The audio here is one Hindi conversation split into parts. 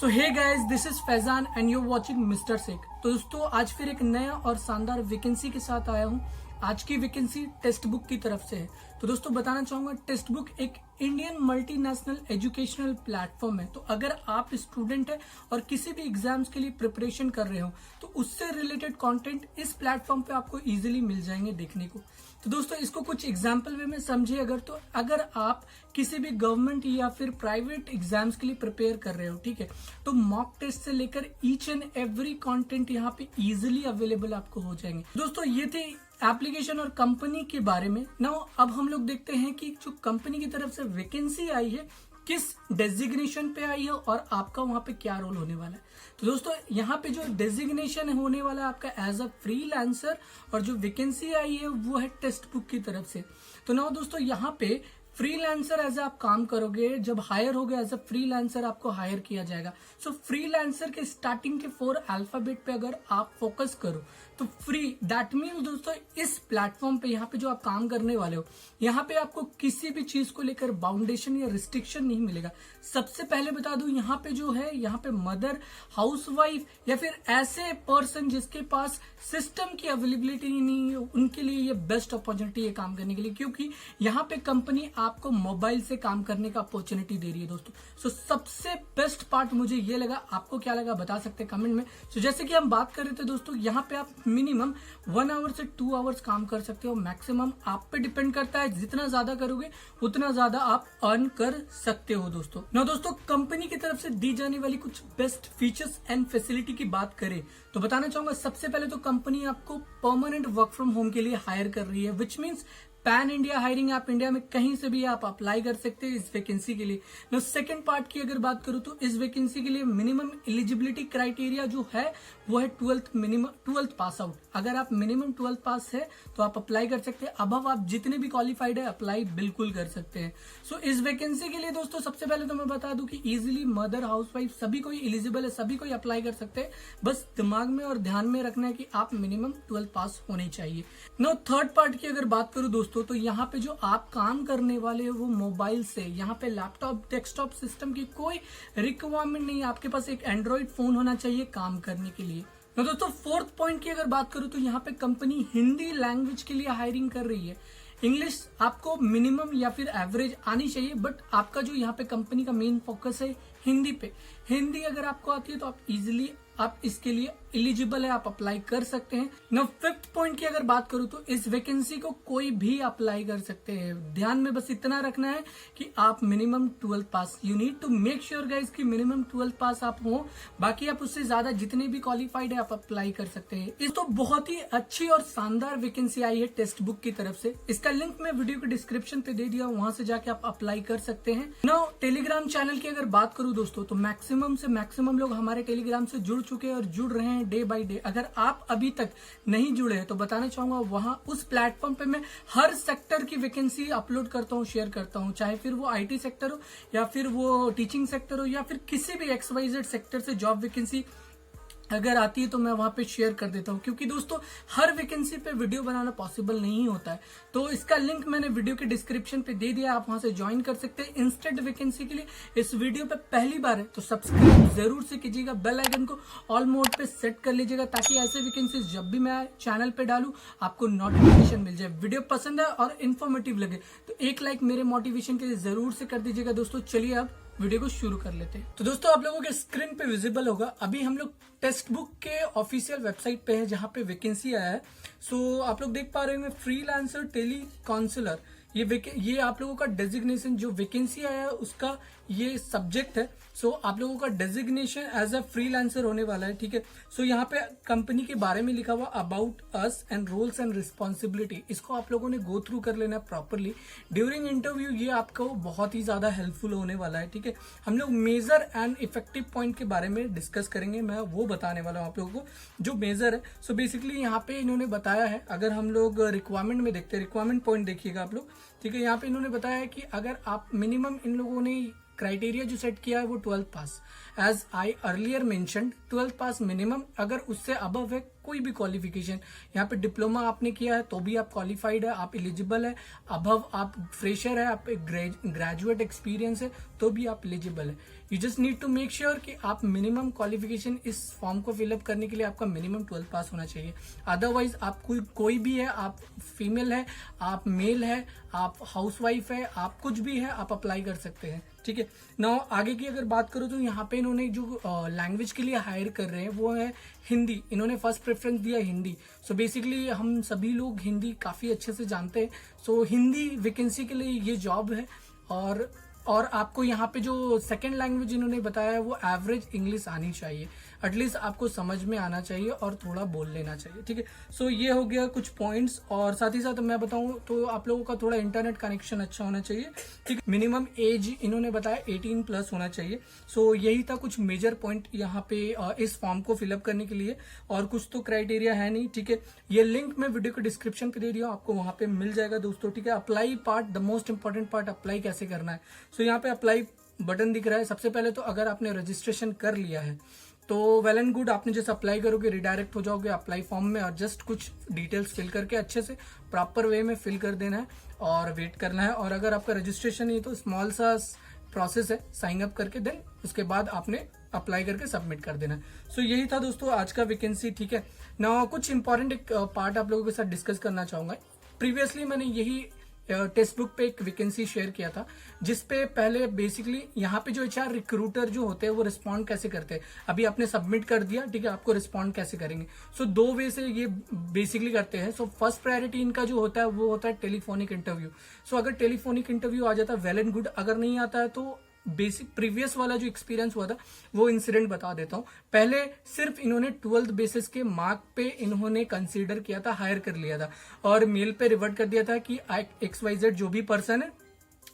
So hey guys, this is Faizan and you watching mister सेक। तो दोस्तों आज फिर एक नया और शानदार वैकेंसी के साथ आया हूँ। आज की वैकेंसी टेक्स्ट बुक की तरफ से है। तो दोस्तों बताना चाहूंगा, टेक्स्ट बुक एक इंडियन मल्टीनेशनल एजुकेशनल प्लेटफॉर्म है। तो अगर आप स्टूडेंट है और किसी भी एग्जाम्स के लिए प्रिपरेशन कर रहे हो तो उससे रिलेटेड कंटेंट इस प्लेटफॉर्म पे आपको इजीली मिल जाएंगे देखने को। तो दोस्तों इसको कुछ एग्जाम्पल वे में समझिए। अगर आप किसी भी गवर्नमेंट या फिर प्राइवेट एग्जाम्स के लिए प्रिपेयर कर रहे हो, ठीक है, तो मॉक टेस्ट से लेकर ईच एंड एवरी कंटेंट यहाँ पे इजीली अवेलेबल आपको हो जाएंगे। दोस्तों ये थे एप्लीकेशन और कंपनी के बारे में। नाउ अब हम लोग देखते हैं कि जो कंपनी की तरफ से वैकेंसी आई है किस डेजिग्नेशन पे आई है और आपका वहां पे क्या रोल होने वाला है। तो दोस्तों यहाँ पे जो डेजिग्नेशन होने वाला है आपका एज अ फ्रीलांसर, और जो वैकेंसी आई है वो है टेक्स्ट बुक की तरफ से। तो नाउ दोस्तों यहाँ पे फ्रीलांसर एज आप काम करोगे, जब हायर हो गया एज अ फ्रीलांसर आपको हायर किया जाएगा। सो फ्रीलांसर के स्टार्टिंग के 4 अल्फाबेट पे अगर आप फोकस करो तो फ्री, दैट मीन्स दोस्तों इस प्लेटफॉर्म पे यहाँ पे जो आप काम करने वाले हो यहाँ पे आपको किसी भी चीज को लेकर बाउंडेशन या रिस्ट्रिक्शन नहीं मिलेगा। सबसे पहले बता दूं, यहाँ पे जो है यहाँ पे मदर, हाउसवाइफ या फिर ऐसे पर्सन जिसके पास सिस्टम की अवेलेबिलिटी नहीं है, उनके लिए ये बेस्ट अपॉर्चुनिटी है काम करने के लिए, क्योंकि यहाँ पे कंपनी आपको मोबाइल से काम करने का अपॉर्चुनिटी दे रही है दोस्तों। सो सबसे बेस्ट पार्ट मुझे ये लगा। आपको क्या लगा बता सकते हैं कमेंट में। सो जैसे कि हम बात कर रहे थे दोस्तों, यहाँ पे आप मिनिमम 1 आवर से 2 आवर्स काम कर सकते हो। मैक्सिमम आप पे डिपेंड करता है, जितना ज्यादा करोगे उतना ज्यादा आप अर्न कर सकते हो दोस्तों। ना दोस्तों कंपनी की तरफ से दी जाने वाली कुछ बेस्ट फीचर्स एंड फैसिलिटी की बात करें तो बताना चाहूंगा, सबसे पहले तो कंपनी आपको परमानेंट वर्क फ्रॉम होम के लिए हायर कर रही है, which means pan India hiring. आप इंडिया में कहीं से भी आप अप्लाई कर सकते हैं इस वैकेंसी के लिए। नो सेकंड पार्ट की अगर बात करूं तो इस वैकेंसी के लिए मिनिमम एलिजिबिलिटी क्राइटेरिया जो है वो है 12th पास आउट। अगर आप मिनिमम 12th पास है तो आप अप्लाई कर सकते हैं। अब आप जितने भी क्वालिफाइड है अप्लाई बिल्कुल कर सकते हैं। सो इस वैकेंसी के लिए दोस्तों सबसे पहले तो मैं बता दूं कि इजिली मदर, हाउसवाइफ सभी कोई एलिजिबल है, सभी कोई अप्लाई कर सकते हैं। बस दिमाग में और ध्यान में रखना है कि आप मिनिमम 12th पास होने चाहिए। नो थर्ड पार्ट की अगर बात करूं दोस्तों, तो यहाँ पे जो आप काम करने वाले हो वो मोबाइल से, यहाँ पे लैपटॉप, डेस्कटॉप सिस्टम की कोई रिक्वायरमेंट नहीं है। आपके पास एक एंड्रॉइड फोन होना चाहिए काम करने के लिए। तो दोस्तों फोर्थ पॉइंट की अगर बात करूं तो यहाँ पे कंपनी हिंदी लैंग्वेज के लिए हायरिंग कर रही है। इंग्लिश आपको मिनिमम या फिर एवरेज आनी चाहिए, बट आपका जो यहाँ पे कंपनी का मेन फोकस है हिंदी पे। हिंदी अगर आपको आती है तो आप इजिली आप इसके लिए एलिजिबल है, आप अप्लाई कर सकते हैं। ना फिफ्थ पॉइंट की अगर बात करूं तो इस वैकेंसी को कोई भी अप्लाई कर सकते हैं। ध्यान में बस इतना रखना है कि आप minimum 12th pass, you need to make sure guys कि मिनिमम 12th पास आप हो। बाकी आप उससे ज्यादा जितने भी क्वालिफाइड है आप अप्लाई कर सकते हैं। इस तो बहुत ही अच्छी और शानदार वैकेंसी आई है टेक्स्ट बुक की तरफ से। इसका लिंक मैं वीडियो के डिस्क्रिप्शन पे दे दिया, वहां से जाके आप अप्लाई कर सकते हैं। नाउ टेलीग्राम चैनल की अगर बात करूं दोस्तों तो मैक्सिमम से मैक्सिमम लोग हमारे टेलीग्राम से जुड़ चुके हैं और जुड़ रहे हैं डे बाय डे। अगर आप अभी तक नहीं जुड़े हैं तो बताना चाहूंगा, वहां उस प्लेटफॉर्म पे मैं हर सेक्टर की वैकेंसी अपलोड करता हूं, शेयर करता हूं, चाहे फिर वो आईटी सेक्टर हो या फिर वो टीचिंग सेक्टर हो या फिर किसी भी XYZ सेक्टर से जॉब वैकेंसी अगर आती है तो मैं वहां पे शेयर कर देता हूं, क्योंकि दोस्तों हर वैकेंसी पे वीडियो बनाना पॉसिबल नहीं होता है। तो इसका लिंक मैंने वीडियो के डिस्क्रिप्शन पे दे दिया, आप वहां से ज्वाइन कर सकते हैं इंस्टेंट वैकेंसी के लिए। इस वीडियो पे पहली बार है तो सब्सक्राइब जरूर से कीजिएगा, बेल आइकन को ऑल मोड पे सेट कर लीजिएगा, ताकि ऐसे वैकेंसी जब भी मैं चैनल पे डालू आपको नोटिफिकेशन मिल जाए। वीडियो पसंद है और इन्फॉर्मेटिव लगे तो एक लाइक मेरे मोटिवेशन के लिए जरूर से कर दीजिएगा दोस्तों। चलिए अब वीडियो को शुरू कर लेते हैं। तो दोस्तों आप लोगों के स्क्रीन पे विजिबल होगा, अभी हम लोग टेक्स्ट बुक के ऑफिशियल वेबसाइट पे है जहां पे वैकेंसी आया है। सो आप लोग देख पा रहे होंगे फ्रीलांसर टेली काउंसलर। ये आप लोगों का डेजिग्नेशन, जो वैकेंसी आया है उसका ये सब्जेक्ट है। सो आप लोगों का डेजिग्नेशन एज अ फ्रीलांसर होने वाला है, ठीक है। सो यहाँ पे कंपनी के बारे में लिखा हुआ about us and roles and responsibility, इसको आप लोगों ने गो थ्रू कर लेना प्रॉपरली ड्यूरिंग इंटरव्यू। ये आपको बहुत ही ज्यादा हेल्पफुल होने वाला है, ठीक है। हम लोग मेजर एंड इफेक्टिव पॉइंट के बारे में डिस्कस करेंगे, मैं वो बताने वाला हूँ आप लोगों को जो मेजर है। सो बेसिकली यहाँ पे इन्होंने बताया है, अगर हम लोग रिक्वायरमेंट में देखते हैं, रिक्वायरमेंट पॉइंट देखिएगा आप लोग, ठीक है। यहाँ पे इन्होंने बताया है कि अगर आप मिनिमम, इन लोगों ने क्राइटेरिया जो सेट किया है वो 12th pass, as I earlier mentioned 12th pass minimum, अगर उससे अबव है कोई भी क्वालिफिकेशन, यहाँ पे डिप्लोमा आपने किया है तो भी आप क्वालिफाइड है, आप एलिजिबल है, अबव आप फ्रेशर है, आप ग्रेजुएट एक्सपीरियंस है तो भी आप एलिजिबल है। You just need to make sure कि आप मिनिमम क्वालिफिकेशन, इस फॉर्म को फिलअप करने के लिए आपका मिनिमम 12th पास होना चाहिए। अदरवाइज आप कोई भी है, आप फीमेल है, आप मेल है, आप हाउसवाइफ है, आप कुछ भी है, आप अप्लाई कर सकते हैं। ठीक है। नाउ आगे की अगर बात करूं तो यहाँ पे इन्होंने जो लैंग्वेज के लिए हायर कर रहे हैं वो है हिंदी। इन्होंने फर्स्ट प्रेफरेंस दिया हिंदी। सो बेसिकली हम सभी लोग हिंदी काफी अच्छे से जानते हैं। सो हिंदी वैकेंसी के लिए ये जॉब है। और आपको यहाँ पे जो सेकंड लैंग्वेज इन्होंने बताया है वो एवरेज इंग्लिश आनी चाहिए, एटलीस्ट आपको समझ में आना चाहिए और थोड़ा बोल लेना चाहिए। ठीक है। सो ये हो गया कुछ पॉइंट्स। और साथ ही साथ मैं बताऊं तो आप लोगों का थोड़ा इंटरनेट कनेक्शन अच्छा होना चाहिए। ठीक है। मिनिमम एज इन्होंने बताया 18 प्लस होना चाहिए। सो यही था कुछ मेजर पॉइंट यहाँ पे इस फॉर्म को फिलअप करने के लिए, और कुछ तो क्राइटेरिया है नहीं। ठीक है। ये लिंक मैं वीडियो के डिस्क्रिप्शन पे दे रही हूँ, आपको वहां पे मिल जाएगा दोस्तों। ठीक है। Apply part, the most important part, apply कैसे करना है। सो यहाँ पे अप्लाई बटन दिख रहा है। सबसे पहले तो अगर आपने रजिस्ट्रेशन कर लिया है तो वेल एंड गुड, आपने जैसे अप्लाई करोगे रिडायरेक्ट हो जाओगे अप्लाई फॉर्म में, और जस्ट कुछ डिटेल्स फिल करके अच्छे से प्रॉपर वे में फिल कर देना है और वेट करना है। और अगर आपका रजिस्ट्रेशन नहीं तो स्मॉल सा प्रोसेस है, साइन अप करके देन उसके बाद आपने अप्लाई करके सबमिट कर देना है। सो यही था दोस्तों आज का वैकेंसी। ठीक है ना। कुछ इंपॉर्टेंट एक पार्ट आप लोगों के साथ डिस्कस करना चाहूंगा। प्रीवियसली मैंने यही टेक्स्ट बुक पे एक वैकेंसी शेयर किया था, जिसपे पहले बेसिकली यहाँ पे जो एचआर रिक्रूटर जो होते हैं वो रिस्पॉन्ड कैसे करते हैं। अभी आपने सबमिट कर दिया, ठीक है, आपको रिस्पॉन्ड कैसे करेंगे। सो दो वे से ये बेसिकली करते हैं। सो फर्स्ट प्रायोरिटी इनका जो होता है वो होता है टेलीफोनिक इंटरव्यू। सो अगर टेलीफोनिक इंटरव्यू आ जाता है वेल एंड गुड, अगर नहीं आता है तो बेसिक प्रीवियस वाला जो एक्सपीरियंस हुआ था वो इंसिडेंट बता देता हूं। पहले सिर्फ इन्होंने 12th बेसिस के मार्क पे इन्होंने कंसीडर किया था, हायर कर लिया था, और मेल पे रिवर्ट कर दिया था कि XYZ जो भी पर्सन है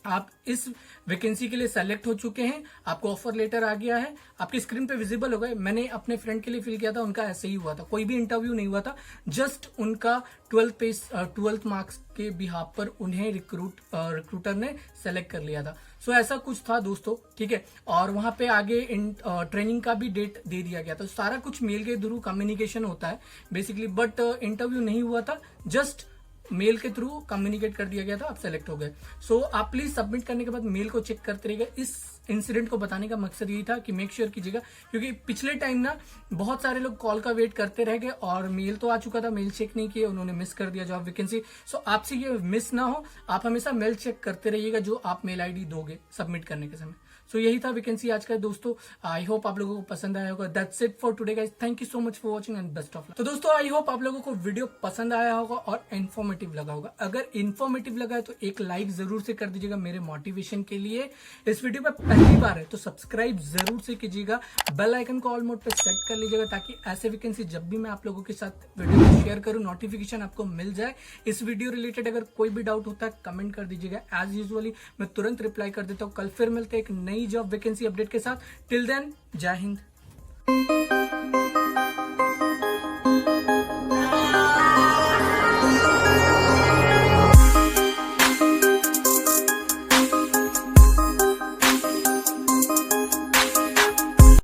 आप इस वैकेंसी के लिए सेलेक्ट हो चुके हैं, आपको ऑफर लेटर आ गया है, आपकी स्क्रीन पे विजिबल हो गए। मैंने अपने फ्रेंड के लिए फिल किया था, उनका ऐसे ही हुआ था, कोई भी इंटरव्यू नहीं हुआ था, जस्ट उनका 12th मार्क्स के बिहाफ पर उन्हें रिक्रूटर ने सेलेक्ट कर लिया था। सो ऐसा कुछ था दोस्तों। ठीक है। और वहां पे आगे ट्रेनिंग का भी डेट दे दिया गया था। सारा कुछ मेल के थ्रू कम्युनिकेशन होता है बेसिकली, बट इंटरव्यू नहीं हुआ था, जस्ट मेल के थ्रू कम्युनिकेट कर दिया गया था, आप सेलेक्ट हो गए। सो आप प्लीज सबमिट करने के बाद मेल को चेक करते रहिएगा। इस इंसिडेंट को बताने का मकसद यही था कि मेक श्योर कीजिएगा, क्योंकि पिछले टाइम ना बहुत सारे लोग कॉल का वेट करते रह गए और मेल तो आ चुका था, मेल चेक नहीं किए, उन्होंने मिस कर दिया जॉब वैकेंसी। सो आपसे ये मिस ना हो, आप हमेशा मेल चेक करते रहिएगा जो आप मेल आईडी दोगे सबमिट करने के समय। सो यही था वैकेंसी आज का दोस्तों। आई होप आप लोगों को पसंद आया होगा। That's it for today guys. Thank you so much for watching and best of luck. तो दोस्तों आई होप आप लोगों को वीडियो पसंद आया होगा और इन्फॉर्मेटिव लगा होगा। अगर इन्फॉर्मेटिव लगा है तो एक लाइक जरूर से कर दीजिएगा मेरे मोटिवेशन के लिए। इस वीडियो पे पहली बार है तो सब्सक्राइब जरूर से कीजिएगा, बेल आइकन को ऑल मोड पे सेट कर लीजिएगा, ताकि ऐसे वैकेंसी जब भी मैं आप लोगों के साथ वीडियो शेयर करूं नोटिफिकेशन आपको मिल जाए। इस वीडियो रिलेटेड अगर कोई भी डाउट होता है कमेंट कर दीजिएगा, एज यूजुअली मैं तुरंत रिप्लाई कर देता हूं। कल फिर मिलते हैं एक नई जॉब वैकेंसी अपडेट के साथ। टिल देन जय हिंद।